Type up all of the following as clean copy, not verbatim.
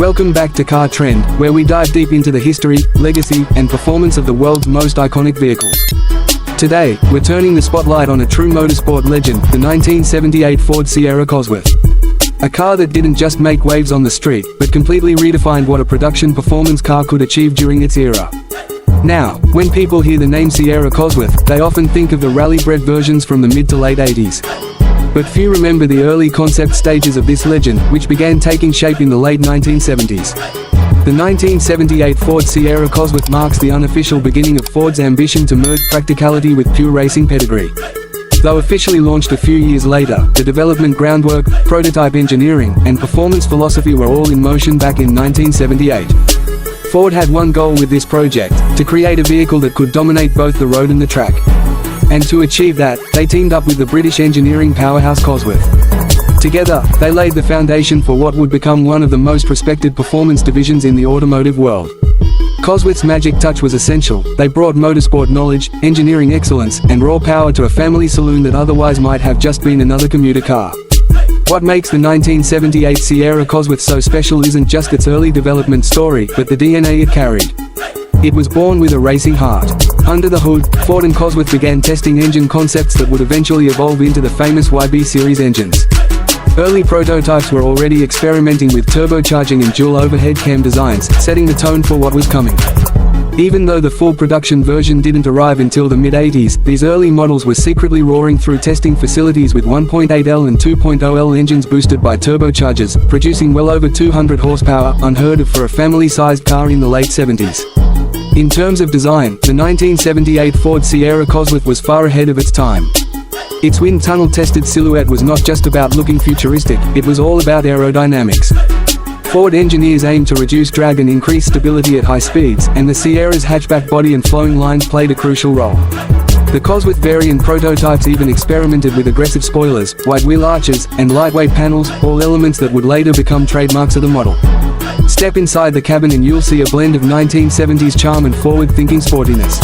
Welcome back to Car Trend, where we dive deep into the history, legacy, and performance of the world's most iconic vehicles. Today, we're turning the spotlight on a true motorsport legend, the 1978 Ford Sierra Cosworth. A car that didn't just make waves on the street, but completely redefined what a production performance car could achieve during its era. Now, when people hear the name Sierra Cosworth, they often think of the rally-bred versions from the mid to late 80s. But few remember the early concept stages of this legend, which began taking shape in the late 1970s. The 1978 Ford Sierra Cosworth marks the unofficial beginning of Ford's ambition to merge practicality with pure racing pedigree. Though officially launched a few years later, the development groundwork, prototype engineering, and performance philosophy were all in motion back in 1978. Ford had one goal with this project: to create a vehicle that could dominate both the road and the track. And to achieve that, they teamed up with the British engineering powerhouse Cosworth. Together, they laid the foundation for what would become one of the most respected performance divisions in the automotive world. Cosworth's magic touch was essential. They brought motorsport knowledge, engineering excellence, and raw power to a family saloon that otherwise might have just been another commuter car. What makes the 1978 Sierra Cosworth so special isn't just its early development story, but the DNA it carried. It was born with a racing heart. Under the hood, Ford and Cosworth began testing engine concepts that would eventually evolve into the famous YB series engines. Early prototypes were already experimenting with turbocharging and dual overhead cam designs, setting the tone for what was coming. Even though the full production version didn't arrive until the mid-80s, these early models were secretly roaring through testing facilities with 1.8L and 2.0L engines boosted by turbochargers, producing well over 200 horsepower, unheard of for a family-sized car in the late 70s. In terms of design, the 1978 Ford Sierra Cosworth was far ahead of its time. Its wind tunnel-tested silhouette was not just about looking futuristic, it was all about aerodynamics. Ford engineers aimed to reduce drag and increase stability at high speeds, and the Sierra's hatchback body and flowing lines played a crucial role. The Cosworth variant prototypes even experimented with aggressive spoilers, wide wheel arches, and lightweight panels, all elements that would later become trademarks of the model. Step inside the cabin and you'll see a blend of 1970s charm and forward-thinking sportiness.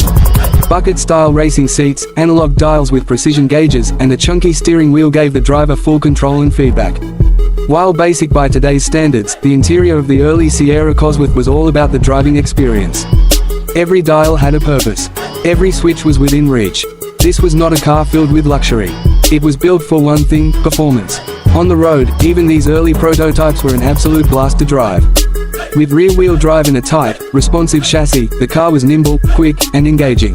Bucket-style racing seats, analog dials with precision gauges, and a chunky steering wheel gave the driver full control and feedback. While basic by today's standards, the interior of the early Sierra Cosworth was all about the driving experience. Every dial had a purpose. Every switch was within reach. This was not a car filled with luxury. It was built for one thing: performance. On the road, even these early prototypes were an absolute blast to drive. With rear-wheel drive and a tight, responsive chassis, the car was nimble, quick, and engaging.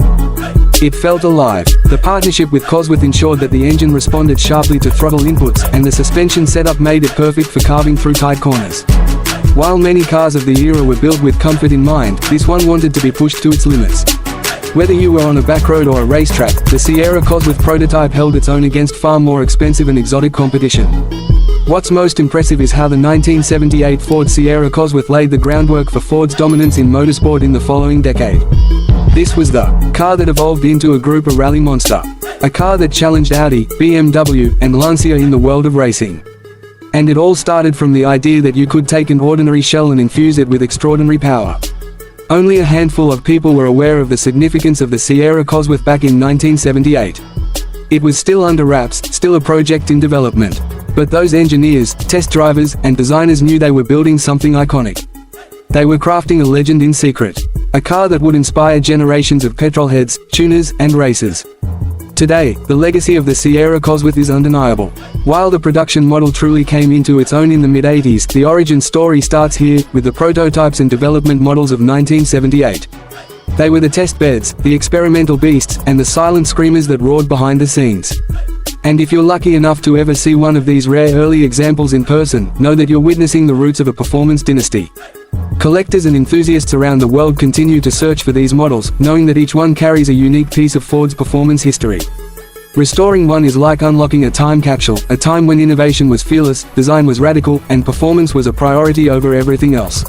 It felt alive. The partnership with Cosworth ensured that the engine responded sharply to throttle inputs, and the suspension setup made it perfect for carving through tight corners. While many cars of the era were built with comfort in mind, this one wanted to be pushed to its limits. Whether you were on a back road or a racetrack, the Sierra Cosworth prototype held its own against far more expensive and exotic competition. What's most impressive is how the 1978 Ford Sierra Cosworth laid the groundwork for Ford's dominance in motorsport in the following decade. This was the car that evolved into a group of rally monster. A car that challenged Audi, BMW, and Lancia in the world of racing. And it all started from the idea that you could take an ordinary shell and infuse it with extraordinary power. Only a handful of people were aware of the significance of the Sierra Cosworth back in 1978. It was still under wraps, still a project in development. But those engineers, test drivers, and designers knew they were building something iconic. They were crafting a legend in secret. A car that would inspire generations of petrolheads, tuners, and racers. Today, the legacy of the Sierra Cosworth is undeniable. While the production model truly came into its own in the mid-80s, the origin story starts here, with the prototypes and development models of 1978. They were the test beds, the experimental beasts, and the silent screamers that roared behind the scenes. And if you're lucky enough to ever see one of these rare early examples in person, know that you're witnessing the roots of a performance dynasty. Collectors and enthusiasts around the world continue to search for these models, knowing that each one carries a unique piece of Ford's performance history. Restoring one is like unlocking a time capsule, a time when innovation was fearless, design was radical, and performance was a priority over everything else.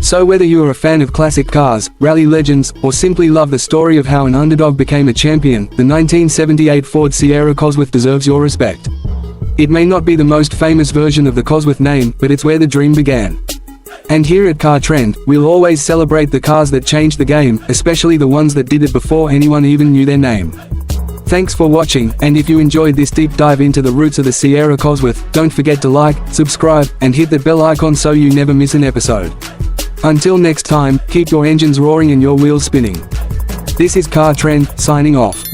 So whether you are a fan of classic cars, rally legends, or simply love the story of how an underdog became a champion, the 1978 Ford Sierra Cosworth deserves your respect. It may not be the most famous version of the Cosworth name, but it's where the dream began. And here at Car Trend, we'll always celebrate the cars that changed the game, especially the ones that did it before anyone even knew their name. Thanks for watching, and if you enjoyed this deep dive into the roots of the Sierra Cosworth, don't forget to like, subscribe, and hit the bell icon so you never miss an episode. Until next time, keep your engines roaring and your wheels spinning. This is Car Trend, signing off.